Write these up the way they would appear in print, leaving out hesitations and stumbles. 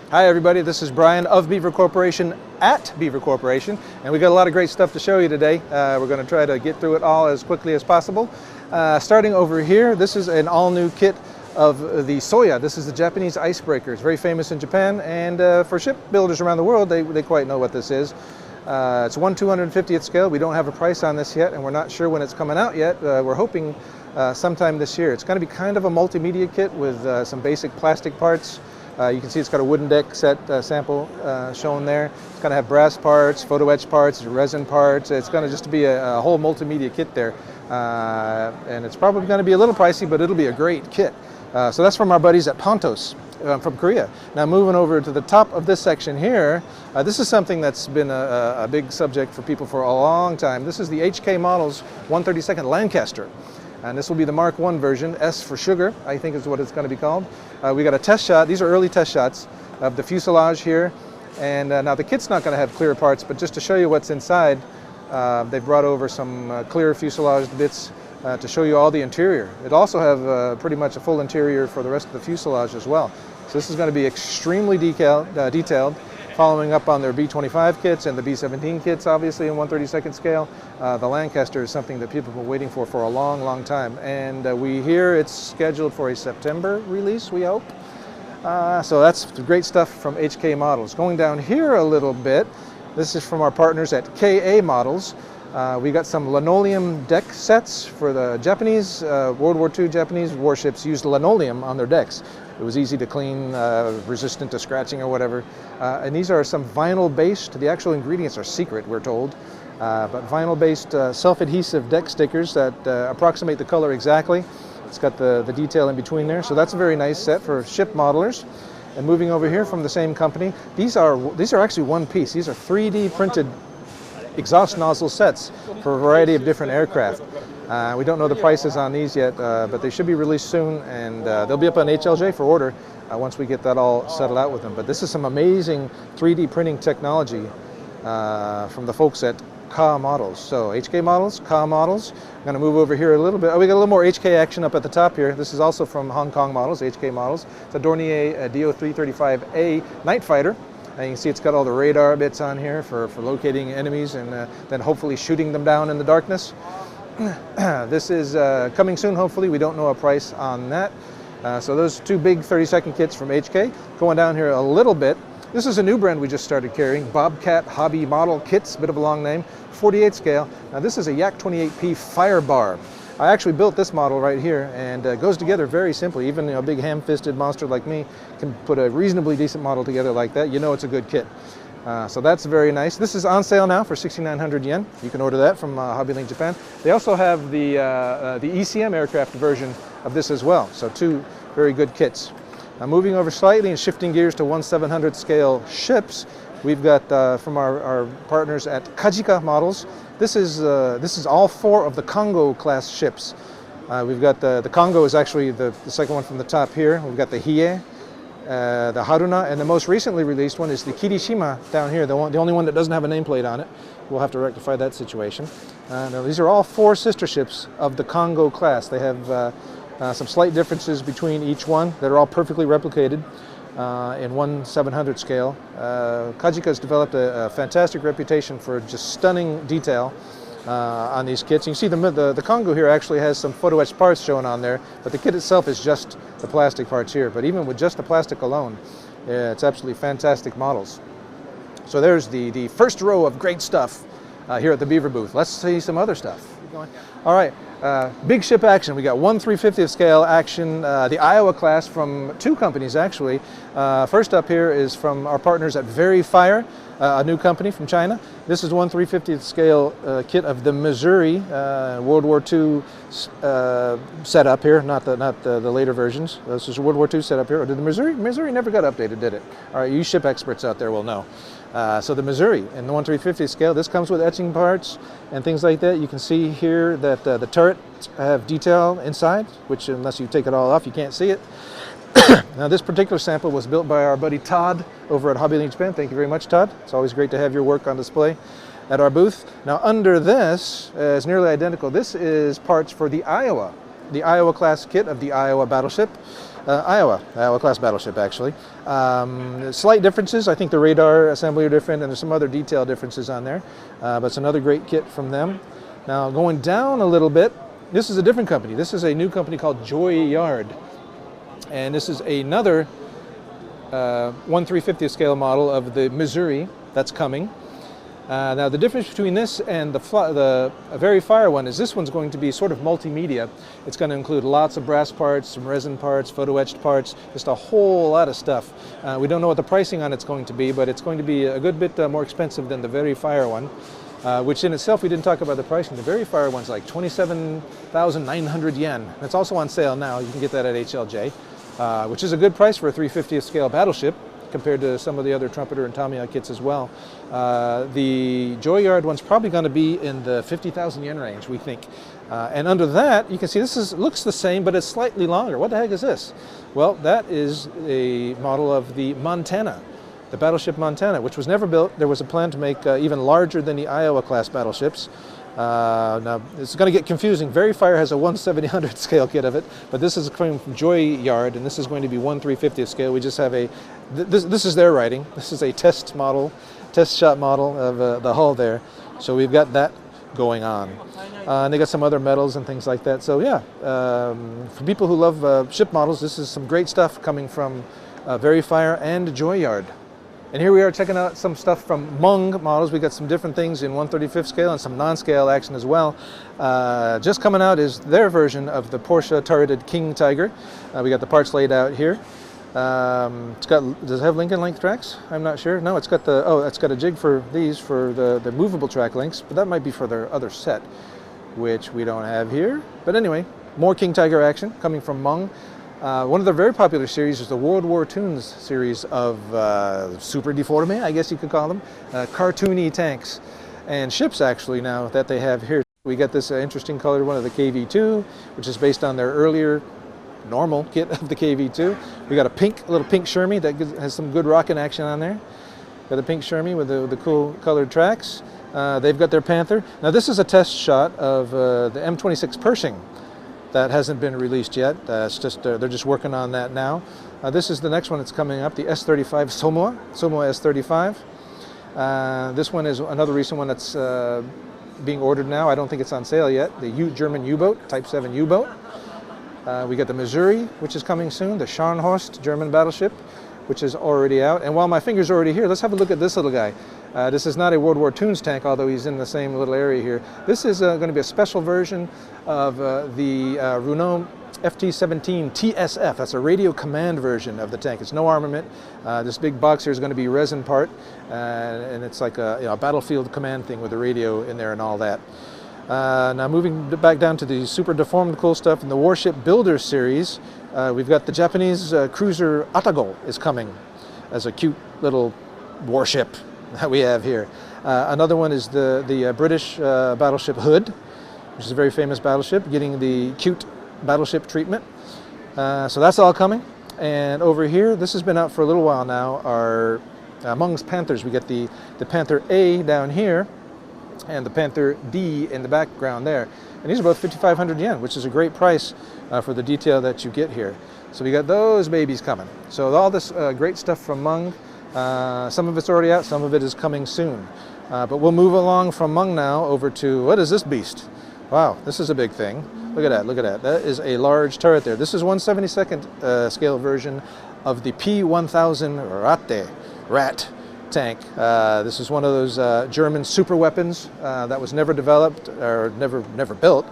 Hi everybody, this is Brian of Beaver Corporation at Beaver Corporation, and we got a lot of great stuff to show you today. We're going to try to get through it all as quickly as possible. Starting over here, this is an all-new kit of the Soya. This is the Japanese Icebreaker. It's very famous in Japan, and for shipbuilders around the world, they quite know what this is. It's 1/250th scale. We don't have a price on this yet, and we're not sure when it's coming out yet. We're hoping sometime this year. It's going to be kind of a multimedia kit with some basic plastic parts. You can see it's got a wooden deck set sample shown there. It's going to have brass parts, photo etch parts, resin parts. It's going to just be a whole multimedia kit there. And it's probably going to be a little pricey, but it'll be a great kit. So that's from our buddies at Pontos from Korea. Now moving over to the top of this section here, this is something that's been a big subject for people for a long time. This is the HK Models 132nd Lancaster. And this will be the Mark I version, S for sugar, I think is what it's going to be called. We got a test shot. These are early test shots of the fuselage here. And now the kit's not going to have clear parts, but just to show you what's inside, they've brought over some clear fuselage bits to show you all the interior. It also have pretty much a full interior for the rest of the fuselage as well. So this is going to be extremely detailed, following up on their B-25 kits and the B-17 kits, obviously in 1/32nd scale. The Lancaster is something that people have been waiting for a long, long time. And we hear it's scheduled for a September release, we hope. So that's great stuff from HK Models. Going down here a little bit, this is from our partners at KA Models. We got some linoleum deck sets for the Japanese, World War II Japanese warships used linoleum on their decks. It was easy to clean, resistant to scratching or whatever. And these are some vinyl-based, the actual ingredients are secret, we're told, but vinyl-based self-adhesive deck stickers that approximate the color exactly. It's got the detail in between there, so that's a very nice set for ship modelers. And moving over here from the same company, these are actually one piece. These are 3D printed exhaust nozzle sets for a variety of different aircraft. We don't know the prices on these yet, but they should be released soon, and they'll be up on HLJ for order once we get that all settled out with them. But this is some amazing 3D printing technology from the folks at KA Models. So HK Models, KA Models. I'm going to move over here a little bit. Oh, we got a little more HK action up at the top here. This is also from Hong Kong Models, HK Models. It's a Dornier DO335A Night Fighter. And you can see it's got all the radar bits on here for locating enemies and then hopefully shooting them down in the darkness. This is coming soon, hopefully. We don't know a price on that. So those two big 30-second kits from HK. Going down here a little bit, this is a new brand we just started carrying, Bobcat Hobby Model Kits, bit of a long name, 48 scale. Now this is a Yak 28P fire bar. I actually built this model right here, and it goes together very simply. Even a big ham-fisted monster like me can put a reasonably decent model together like that. You know it's a good kit. So that's very nice. This is on sale now for 6,900 yen. You can order that from HobbyLink Japan. They also have the ECM aircraft version of this as well. So two very good kits. Now moving over slightly and shifting gears to 1/700th scale ships, we've got from our partners at Kajika Models. This is all four of the Congo class ships. We've got the Congo is actually the second one from the top here. We've got the Hiei, the Haruna, and the most recently released one is the Kirishima down here, the only one that doesn't have a nameplate on it. We'll have to rectify that situation. Now these are all four sister ships of the Congo class. They have some slight differences between each one that are all perfectly replicated in 1/700 scale. Kajika has developed a fantastic reputation for just stunning detail on these kits. You can see the Congo here actually has some photo etched parts shown on there, but the kit itself is just the plastic parts here. But even with just the plastic alone, it's absolutely fantastic models. So there's the first row of great stuff here at the Beaver booth. Let's see some other stuff. All right, big ship action. We got 1/350th scale action, the Iowa class from two companies actually. First up here is from our partners at Fire, a new company from China. This is 1/350th scale kit of the Missouri World War II setup here, not the later versions. This is World War II setup here. Or did the Missouri never got updated, did it? All right, you ship experts out there will know. So the Missouri in the 1/350th scale, this comes with etching parts and things like that. You can see here that the turrets have detail inside, which unless you take it all off, you can't see it. Now this particular sample was built by our buddy Todd over at HobbyLink Japan. Thank you very much, Todd. It's always great to have your work on display at our booth. Now under this is nearly identical. This is parts for the Iowa class kit of the Iowa Battleship. Iowa class battleship actually. Slight differences. I think the radar assembly are different and there's some other detail differences on there. But it's another great kit from them. Now going down a little bit, this is a different company. This is a new company called Joy Yard. And this is another 1/350th scale model of the Missouri that's coming. Now the difference between this and the Fire one is this one's going to be sort of multimedia. It's going to include lots of brass parts, some resin parts, photo etched parts, just a whole lot of stuff. We don't know what the pricing on it's going to be, but it's going to be a good bit more expensive than the Fire one, which in itself we didn't talk about the pricing. The Fire one's like 27,900 yen. It's also on sale now. You can get that at HLJ, which is a good price for a 350th scale battleship, compared to some of the other Trumpeter and Tomcat kits as well. The Joy Yard one's probably going to be in the 50,000 yen range, we think. And under that, you can see this looks the same, but it's slightly longer. What the heck is this? Well, that is a model of the Montana, the Battleship Montana, which was never built. There was a plan to make even larger than the Iowa class battleships. Now, it's going to get confusing. Fire has a 1/700th scale kit of it, but this is coming from Joy Yard, and this is going to be 1/350th scale. We just have this is their writing. This is a test shot model of the hull there. So we've got that going on. And they got some other metals and things like that. So yeah, for people who love ship models, this is some great stuff coming from Fire and Joy Yard. And here we are checking out some stuff from Mung models. We got some different things in 1/35th scale and some non-scale action as well. Just coming out is their version of the Porsche turreted King Tiger. We got the parts laid out here. Does it have Lincoln length tracks? I'm not sure. No, it's got it's got a jig for these for the movable track links, but that might be for their other set, which we don't have here. But anyway, more King Tiger action coming from Mung. One of their very popular series is the World War Toons series of super deforme, I guess you could call them, cartoony tanks and ships actually now that they have here. We got this interesting colored one of the KV-2, which is based on their earlier normal kit of the KV-2. We got a little pink Shermie that has some good rocking action on there. Got a pink Shermie with the cool colored tracks. They've got their Panther. Now this is a test shot of the M26 Pershing. That hasn't been released yet. It's just they're just working on that now. This is the next one that's coming up, the S35 Somoa S35. This one is another recent one that's being ordered now. I don't think it's on sale yet. The German U-boat, Type 7 U-boat. We got the Missouri, which is coming soon. The Scharnhorst German battleship, which is already out. And while my finger's already here, let's have a look at this little guy. This is not a World War Toons tank, although he's in the same little area here. This is going to be a special version of the Renault FT-17 TSF. That's a radio command version of the tank. It's no armament. This big box here is going to be resin part, and it's like a battlefield command thing with a radio in there and all that. Now moving back down to the super deformed cool stuff in the Warship Builder series, we've got the Japanese cruiser Atago is coming as a cute little warship that we have here. Another one is the British battleship Hood, which is a very famous battleship, getting the cute battleship treatment. So that's all coming. And over here, this has been out for a little while now, are Mung's Panthers. We get the Panther A down here and the Panther D in the background there. And these are both 5,500 yen, which is a great price for the detail that you get here. So we got those babies coming. So all this great stuff from Mung. Some of it's already out, some of it is coming soon. But we'll move along from Mung now over to, what is this beast? Wow, this is a big thing. Look at that, look at that. That is a large turret there. This is 1/72nd scale version of the P1000 Rat tank. This is one of those German super weapons that was never developed or never built.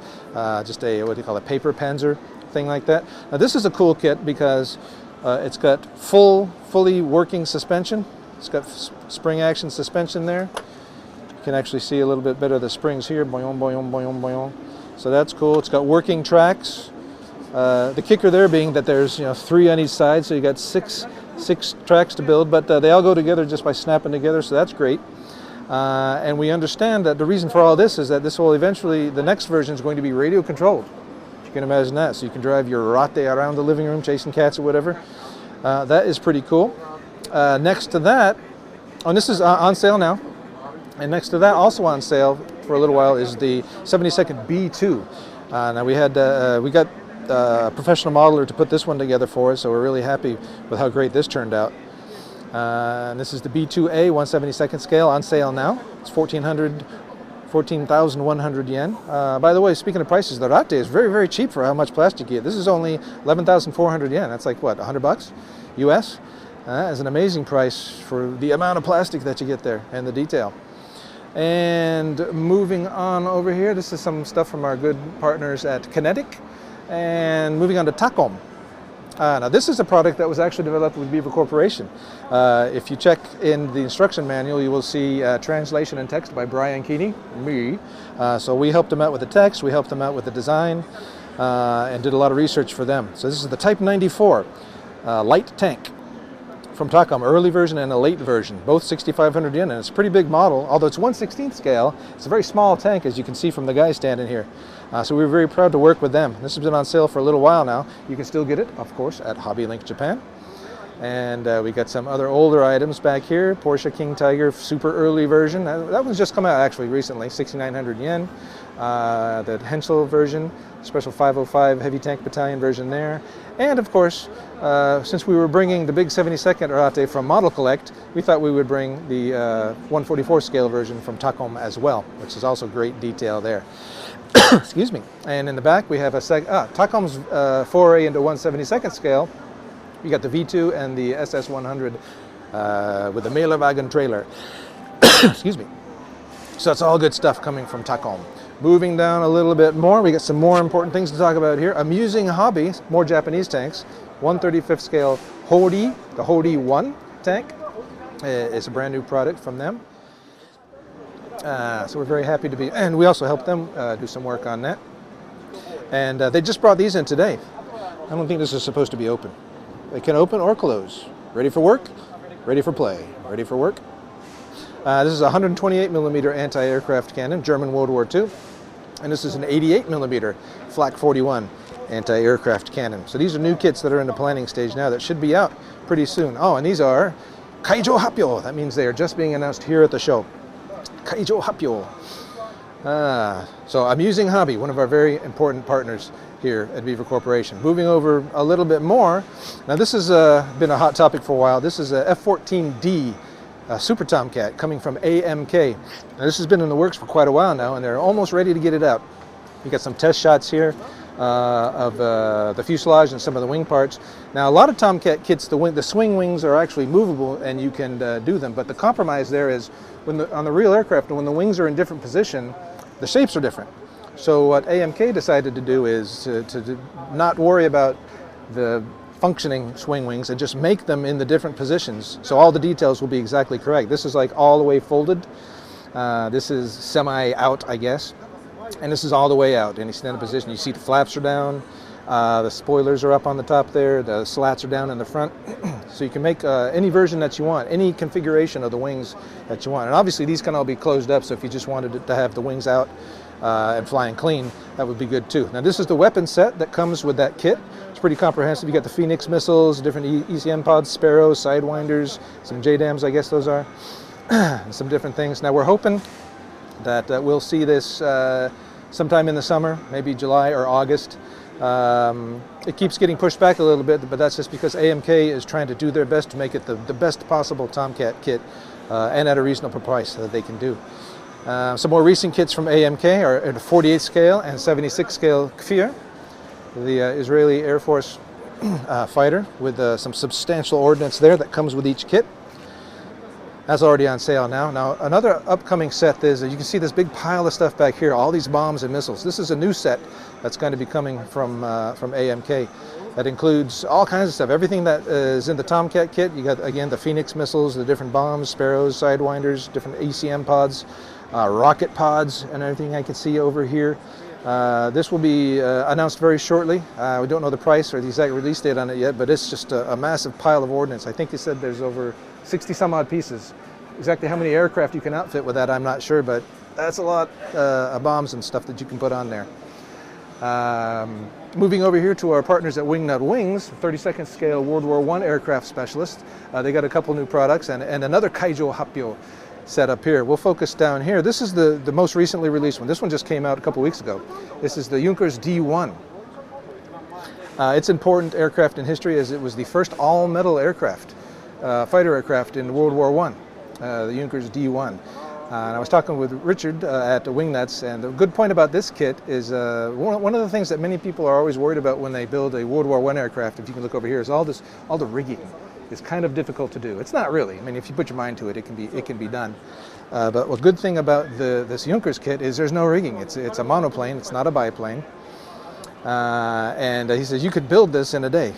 Just a, what do you call it, paper panzer thing like that. Now this is a cool kit because it's got fully working suspension. It's got spring action suspension there. You can actually see a little bit better the springs here. Boing, boing, boing, boing. So that's cool. It's got working tracks. The kicker there being that there's 3 on each side, so you got six tracks to build, but they all go together just by snapping together, so that's great. And we understand that the reason for all this is that this will eventually, the next version is going to be radio controlled. You can imagine that, so you can drive your Rate around the living room chasing cats or whatever. That is pretty cool. Next to that, and this is on sale now, and next to that, also on sale for a little while, is the 72nd B2. Now we got a professional modeler to put this one together for us, so we're really happy with how great this turned out. And this is the B2A 1/72nd scale, on sale now. It's 14,100 yen. By the way, speaking of prices, the Rate is very cheap for how much plastic you get. This is only 11,400 yen. That's like what, $100 US? That's an amazing price for the amount of plastic that you get there and the detail. And moving on over here, this is some stuff from our good partners at Kinetic. And moving on to Takom. Now this is a product that was actually developed with Beaver Corporation. If you check in the instruction manual, you will see translation and text by Brian Keeney, me. So we helped them out with the text, we helped them out with the design, and did a lot of research for them. So this is the Type 94 light tank from Takom, early version and a late version, both 6,500 yen, and it's a pretty big model. Although it's 1/16 scale, it's a very small tank, as you can see from the guy standing here. So we were very proud to work with them. This has been on sale for a little while now. You can still get it, of course, at HobbyLink Japan. And we got some other older items back here. Porsche King Tiger, super early version. That one's just come out actually recently, 6,900 yen. The Hensel version, special 505 heavy tank battalion version there. And of course, since we were bringing the big 72nd Rate from Model Collect, we thought we would bring the 144 scale version from Takom as well, which is also great detail there. Excuse me. And in the back we have a Takom's foray into 1/72nd scale. You got the V2 and the SS100 with the Mailerwagen trailer. Excuse me. So that's all good stuff coming from Takom. Moving down a little bit more, we got some more important things to talk about here. Amusing Hobby, more Japanese tanks. 1/35th scale Hori, the Hori 1 tank. It's a brand new product from them. So we're very happy to be, and we also helped them do some work on that. And they just brought these in today. I don't think this is supposed to be open. They can open or close. Ready for work, ready for play, ready for work. This is a 128mm anti-aircraft cannon, German World War II. And this is an 88mm Flak 41 anti-aircraft cannon. So these are new kits that are in the planning stage now that should be out pretty soon. Oh, and these are Kaijo Happyo. That means they are just being announced here at the show. Kaijo Happyo. So Amusing Hobby, one of our very important partners here at Beaver Corporation. Moving over a little bit more. Now this has been a hot topic for a while. This is a F-14D Super Tomcat coming from AMK. Now this has been in the works for quite a while now, and they're almost ready to get it out. You got some test shots here of the fuselage and some of the wing parts. Now a lot of Tomcat kits, the swing wings are actually movable and you can do them, but the compromise there is on the real aircraft, when the wings are in different position, the shapes are different. So what AMK decided to do is to not worry about the functioning swing wings and just make them in the different positions, so all the details will be exactly correct. This is like all the way folded. This is semi out, I guess, and this is all the way out in extended position. You see the flaps are down, the spoilers are up on the top there, the slats are down in the front. So you can make any version that you want, any configuration of the wings that you want. And obviously these can all be closed up, so if you just wanted to have the wings out and flying clean, that would be good too. Now this is the weapon set that comes with that kit. It's pretty comprehensive. You got the Phoenix missiles, different ECM pods, Sparrows, Sidewinders, some JDAMs, I guess those are, and some different things. Now we're hoping that we'll see this sometime in the summer, maybe July or August. It keeps getting pushed back a little bit, but that's just because AMK is trying to do their best to make it the best possible Tomcat kit and at a reasonable price that they can do. Some more recent kits from AMK are at a 48 scale and 76 scale Kfir, the Israeli Air Force fighter with some substantial ordnance there that comes with each kit. That's already on sale now. Now, another upcoming set is, you can see this big pile of stuff back here, all these bombs and missiles. This is a new set that's going to be coming from AMK. That includes all kinds of stuff, everything that is in the Tomcat kit. You got, again, the Phoenix missiles, the different bombs, Sparrows, Sidewinders, different ECM pods, rocket pods, and everything I can see over here. This will be announced very shortly. We don't know the price or the exact release date on it yet, but it's just a massive pile of ordnance. I think they said there's over 60 some odd pieces. Exactly how many aircraft you can outfit with that, I'm not sure, but that's a lot of bombs and stuff that you can put on there. Moving over here to our partners at Wingnut Wings, 32nd scale World War I aircraft specialist. They got a couple new products and another Kaijo Happyo set up here. We'll focus down here. This is the most recently released one. This one just came out a couple weeks ago. This is the Yonkers D1. It's an important aircraft in history as it was the first all-metal aircraft, fighter aircraft in World War I, the Yonkers D1. And I was talking with Richard at Wingnuts, and the good point about this kit is one of the things that many people are always worried about when they build a World War I aircraft, if you can look over here, is all the rigging. It's kind of difficult to do. It's not really. I mean, if you put your mind to it, it can be done. But a good thing about this Yonkers kit is there's no rigging. It's a monoplane. It's not a biplane. And he says you could build this in a day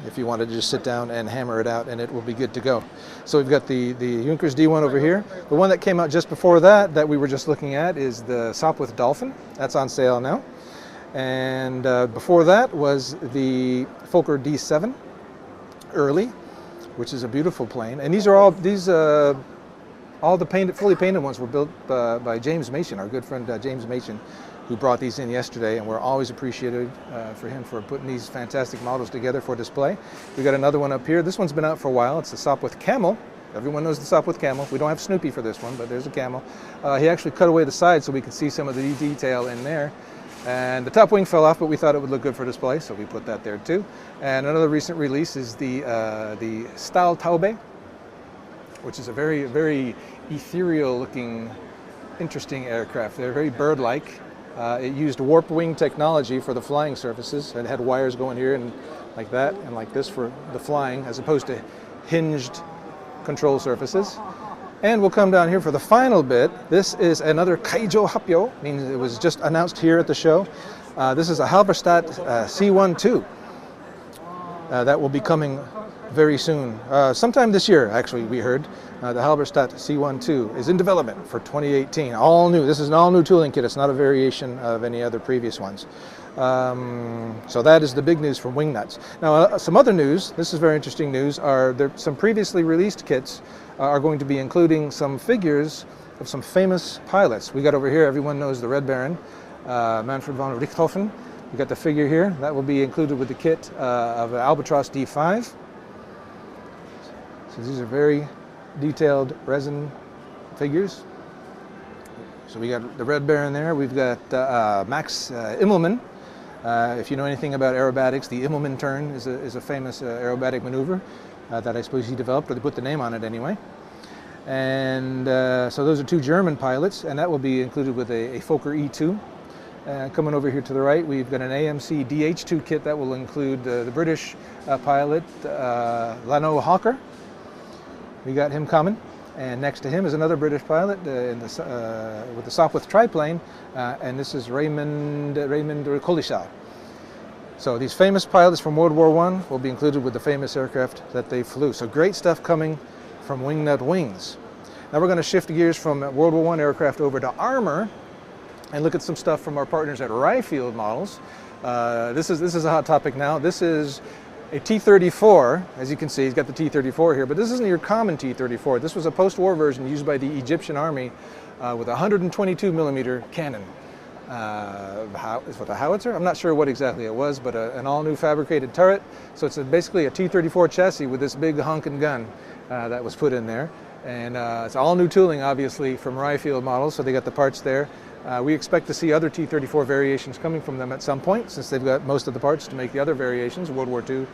if you wanted to just sit down and hammer it out, and it will be good to go. So we've got the Yonkers D1 over here. The one that came out just before that we were just looking at is the Sopwith Dolphin. That's on sale now. And before that was the Fokker D7 early, which is a beautiful plane. And these are all the fully painted ones were built by James Mason, our good friend James Mason, who brought these in yesterday, and we're always appreciated for him for putting these fantastic models together for display. We got another one up here. This one's been out for a while. It's the Sopwith Camel. Everyone knows the Sopwith Camel. We don't have Snoopy for this one, but there's a camel. He actually cut away the side so we could see some of the detail in there. And the top wing fell off, but we thought it would look good for display, so we put that there too. And another recent release is the Stahltaube, which is a very, very ethereal-looking, interesting aircraft. They're very bird-like. It used warp wing technology for the flying surfaces. It had wires going here and like that and like this for the flying, as opposed to hinged control surfaces. And we'll come down here for the final bit. This is another Kaijo Happyo, means it was just announced here at the show. This is a Halberstadt C12 that will be coming very soon. Sometime this year, actually, we heard. The Halberstadt C12 is in development for 2018. All new. This is an all-new tooling kit. It's not a variation of any other previous ones. So that is the big news from Wingnuts. Now, some other news, this is very interesting news, are there some previously released kits are going to be including some figures of some famous pilots. We got over here, everyone knows the Red Baron, Manfred von Richthofen. We got the figure here. That will be included with the kit of Albatross D5. So these are very detailed resin figures. So we got the Red Baron there. We've got Max Immelmann. If you know anything about aerobatics, the Immelmann turn is a famous aerobatic maneuver that I suppose he developed, or they put the name on it anyway. And so those are two German pilots, and that will be included with a Fokker E2. Coming over here to the right, we've got an Amc Dh2 kit that will include the British pilot Lano Hawker. We got him coming, and next to him is another British pilot with the Sopwith triplane, and this is Raymond Kolishaw. So these famous pilots from World War I will be included with the famous aircraft that they flew. So great stuff coming from Wingnut Wings. Now we're going to shift gears from World War I aircraft over to armor and look at some stuff from our partners at Ryfield Models. This is a hot topic now. This is a T-34, as you can see, he's got the T-34 here, but this isn't your common T-34. This was a post-war version used by the Egyptian army with a 122mm cannon. Is it a howitzer? I'm not sure what exactly it was, but an all-new fabricated turret. So it's basically a T-34 chassis with this big honking gun that was put in there. And it's all new tooling, obviously, from Ryfield Models, so they got the parts there. We expect to see other T-34 variations coming from them at some point, since they've got most of the parts to make the other variations, World War II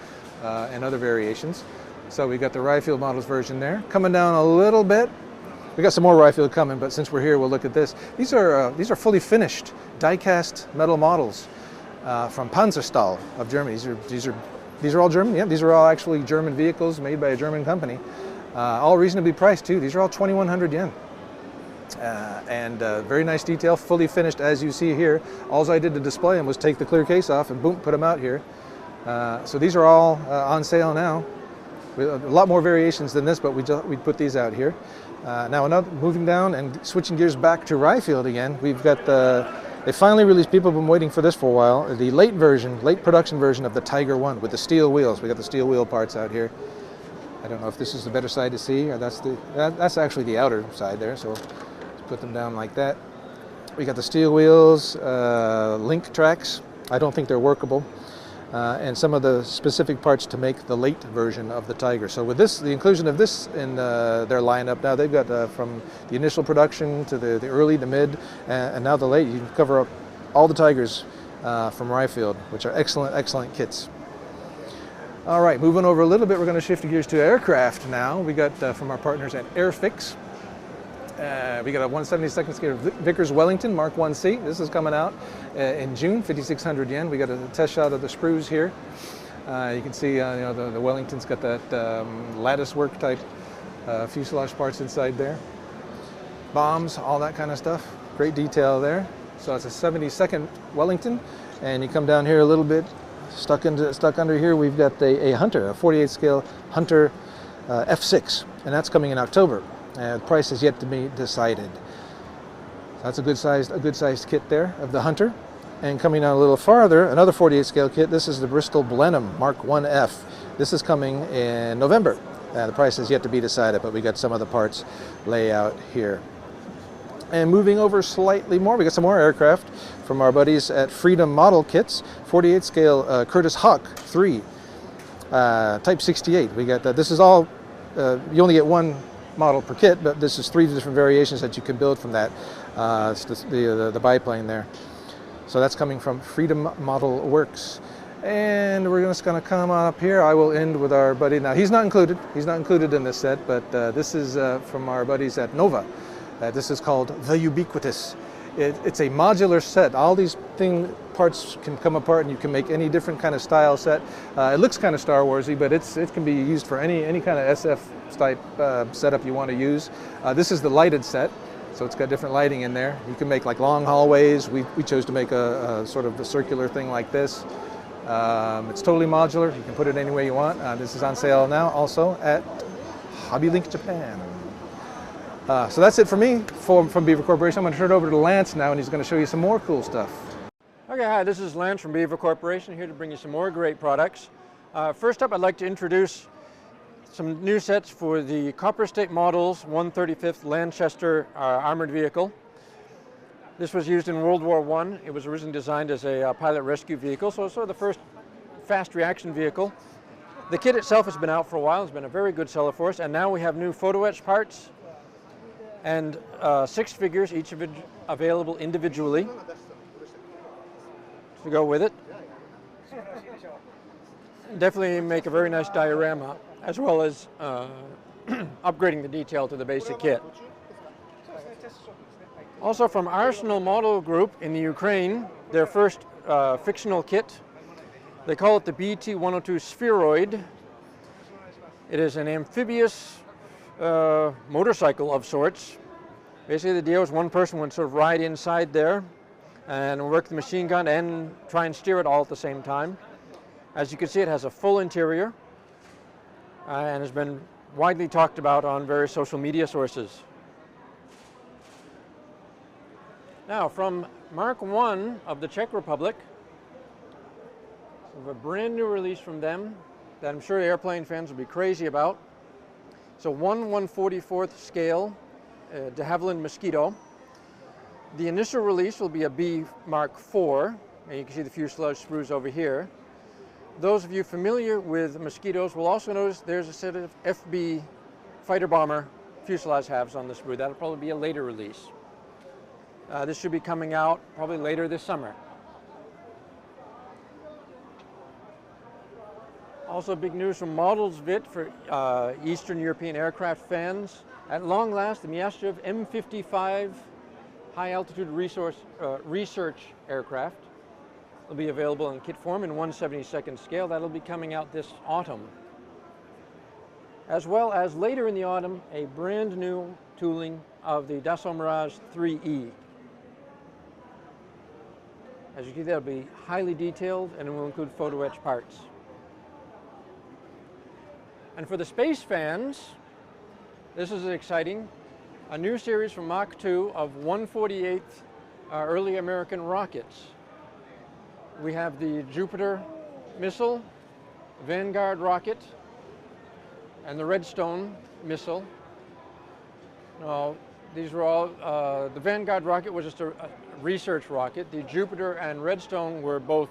and other variations. So we got the Ryfield Models version there. Coming down a little bit, we got some more Ryfield coming, but since we're here, we'll look at this. These are fully finished die-cast metal models from Panzerstahl of Germany. These are all German. Yeah, these are all actually German vehicles made by a German company. All reasonably priced too. These are all 2,100 yen. And very nice detail, fully finished as you see here. All I did to display them was take the clear case off and boom, put them out here. So these are all on sale now. A lot more variations than this, but we put these out here. Now moving down and switching gears back to Ryfield again, we've got they finally released, people have been waiting for this for a while, the late production version of the Tiger 1 with the steel wheels. We got the steel wheel parts out here. I don't know if this is the better side to see, or that's actually the outer side there, so let's put them down like that. We got the steel wheels, link tracks. I don't think they're workable. And some of the specific parts to make the late version of the Tiger. So with this, the inclusion of this in their lineup, now they've got from the initial production to the early, the mid, and now the late. You can cover up all the Tigers from Ryfield, which are excellent, excellent kits. All right, moving over a little bit, we're going to shift gears to aircraft now. We got from our partners at Airfix. We got a 1/72nd scale Vickers Wellington Mark 1C. This is coming out in June, 5,600 yen. We got a test shot of the sprues here. You can see, the Wellington's got that lattice work type fuselage parts inside there. Bombs, all that kind of stuff. Great detail there. So it's a 72nd Wellington, and you come down here a little bit, stuck under here. We've got a Hunter, a 48 scale Hunter F6, and that's coming in October. The price is yet to be decided. That's a good sized kit there of the Hunter. And coming down a little farther, another 48 scale kit. This is the Bristol Blenheim Mark 1F. This is coming in November. The price is yet to be decided, but we got some of the parts layout here. And moving over slightly more, we got some more aircraft from our buddies at Freedom Model Kits. 48 scale Curtiss Hawk 3, Type 68. We got that. This is all, you only get one model per kit, but this is 3 different variations that you can build from that. It's the biplane there. So that's coming from Freedom Model Works. And we're just going to come on up here. I will end with our buddy. Now he's not included. He's not included in this set, but this is from our buddies at Nova. This is called the Ubiquitous. It's a modular set. All these parts can come apart, and you can make any different kind of style set. It looks kind of Star Warsy, but it can be used for any kind of SF type setup you want to use. This is the lighted set, so it's got different lighting in there. You can make like long hallways. We chose to make a sort of a circular thing like this. It's totally modular. You can put it any way you want. This is on sale now, also at HobbyLink Japan. So that's it for me from Beaver Corporation. I'm going to turn it over to Lance now, and he's going to show you some more cool stuff. Okay, hi, this is Lance from Beaver Corporation, here to bring you some more great products. First up, I'd like to introduce some new sets for the Copper State Models 135th Lanchester armored vehicle. This was used in World War I. It was originally designed as a pilot rescue vehicle, so it's sort of the first fast reaction vehicle. The kit itself has been out for a while. It's been a very good seller for us, and now we have new photo etch parts and 6 figures, each of it available individually to go with it. Definitely make a very nice diorama, as well as upgrading the detail to the basic kit. Also from Arsenal Model Group in the Ukraine, their first fictional kit. They call it the BT-102 Spheroid. It is an amphibious motorcycle of sorts. Basically the deal is one person would sort of ride inside there and work the machine gun and try and steer it all at the same time. As you can see, it has a full interior and has been widely talked about on various social media sources. Now from Mark 1 of the Czech Republic, we have a brand new release from them that I'm sure airplane fans will be crazy about. It's a 1/144th scale de Havilland Mosquito. The initial release will be a B Mark IV, and you can see the fuselage sprues over here. Those of you familiar with Mosquitoes will also notice there's a set of FB fighter bomber fuselage halves on the sprue. That'll probably be a later release. This should be coming out probably later this summer. Also big news from Modelsvit for Eastern European aircraft fans. At long last, the Mastiff M55 high altitude research aircraft will be available in kit form in 1/72nd scale. That'll be coming out this autumn. as well as later in the autumn, a brand new tooling of the Dassault Mirage 3E. As you can see, that'll be highly detailed and it will include photo etch parts. And for the space fans, this is exciting. A new series from Mach 2 of 1/48th early American rockets. We have the Jupiter missile, Vanguard rocket, and the Redstone missile. Now, these were all, the Vanguard rocket was just a research rocket. The Jupiter and Redstone were both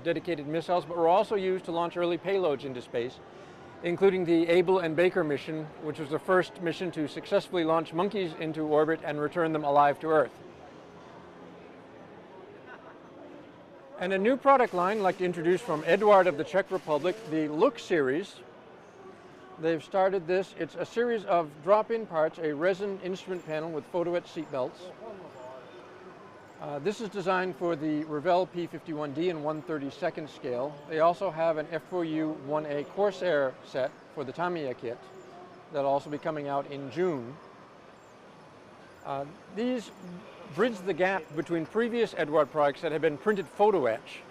dedicated missiles, but were also used to launch early payloads into space, including the Able and Baker mission, which was the first mission to successfully launch monkeys into orbit and return them alive to Earth. And a new product line I'd like to introduce from Eduard of the Czech Republic, the Look series. They've started this. It's a series of drop-in parts, a resin instrument panel with photo etch seat belts. This is designed for the Revell P51D in 1/32nd scale. They also have an F4U 1A Corsair set for the Tamiya kit that'll also be coming out in June. These bridge the gap between previous Eduard products that had been printed photo etch,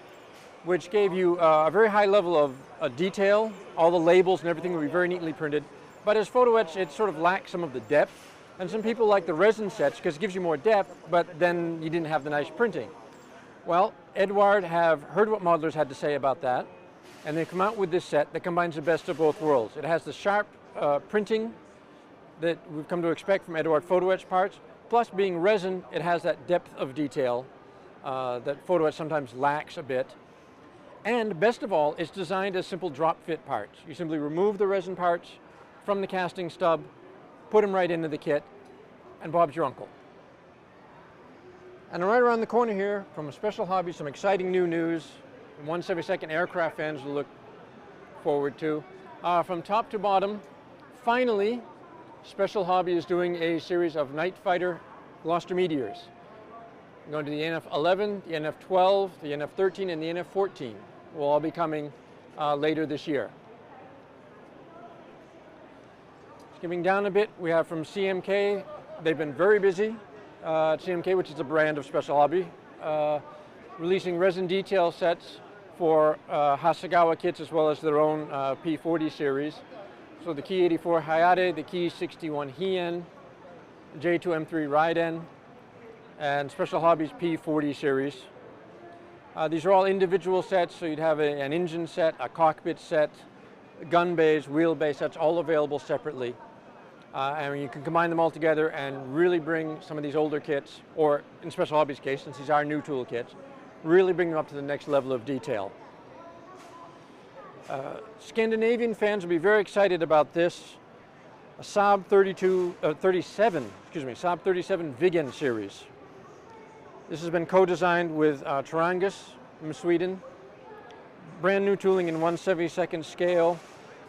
which gave you a very high level of detail. All the labels and everything would be very neatly printed. But as photo etch, it sort of lacks some of the depth. And some people like the resin sets because it gives you more depth, but then you didn't have the nice printing. Well, Eduard have heard what modelers had to say about that, and they've come out with this set that combines the best of both worlds. It has the sharp printing that we've come to expect from Eduard photo etch parts, plus being resin, it has that depth of detail that photo etch sometimes lacks a bit. And best of all, it's designed as simple drop fit parts. You simply remove the resin parts from the casting stub, put them right into the kit, and Bob's your uncle. And right around the corner here, from a Special Hobby, some exciting new news, 1/72nd aircraft fans will look forward to. From top to bottom, finally, Special Hobby is doing a series of Night Fighter Gloucester Meteors. Going to the NF-11, the NF-12, the NF-13, and the NF-14 will all be coming later this year. Skimming down a bit, we have from CMK. They've been very busy. CMK, which is a brand of Special Hobby, releasing resin detail sets for Hasegawa kits as well as their own P40 series. So the Key 84 Hayate, the Key 61 Hien, J2M3 Raiden, and Special Hobby's P40 series. These are all individual sets, so you'd have an engine set, a cockpit set, gun bays, wheel bay sets, all available separately. And you can combine them all together and really bring some of these older kits, or in Special Hobby's case, since these are new tool kits, really bring them up to the next level of detail. Scandinavian fans will be very excited about this. A Saab 37 Viggen series. This has been co-designed with Tarangus from Sweden. Brand new tooling in 1/72nd scale.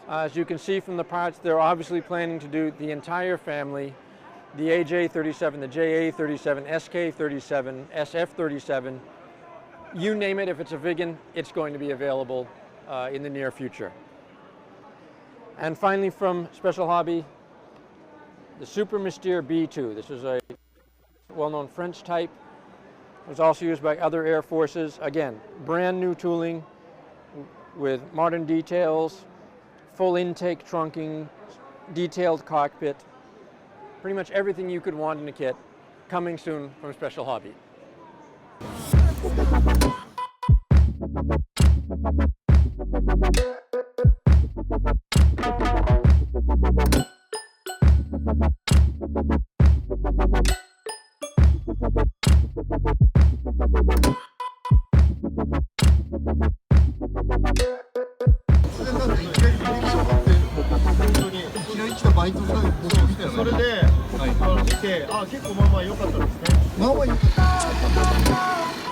As you can see from the parts, they're obviously planning to do the entire family. The AJ37, the JA37, SK37, SF37, you name it, if it's a Viggen, it's going to be available in the near future. And finally from Special Hobby, the Super Mystere B2. This is a well-known French type. It was also used by other air forces. Again, brand new tooling with modern details, full intake trunking, detailed cockpit, pretty much everything you could want in a kit, coming soon from Special Hobby.それで、見て、あ、結構まあまあ良かったですね。まあまあ良かった。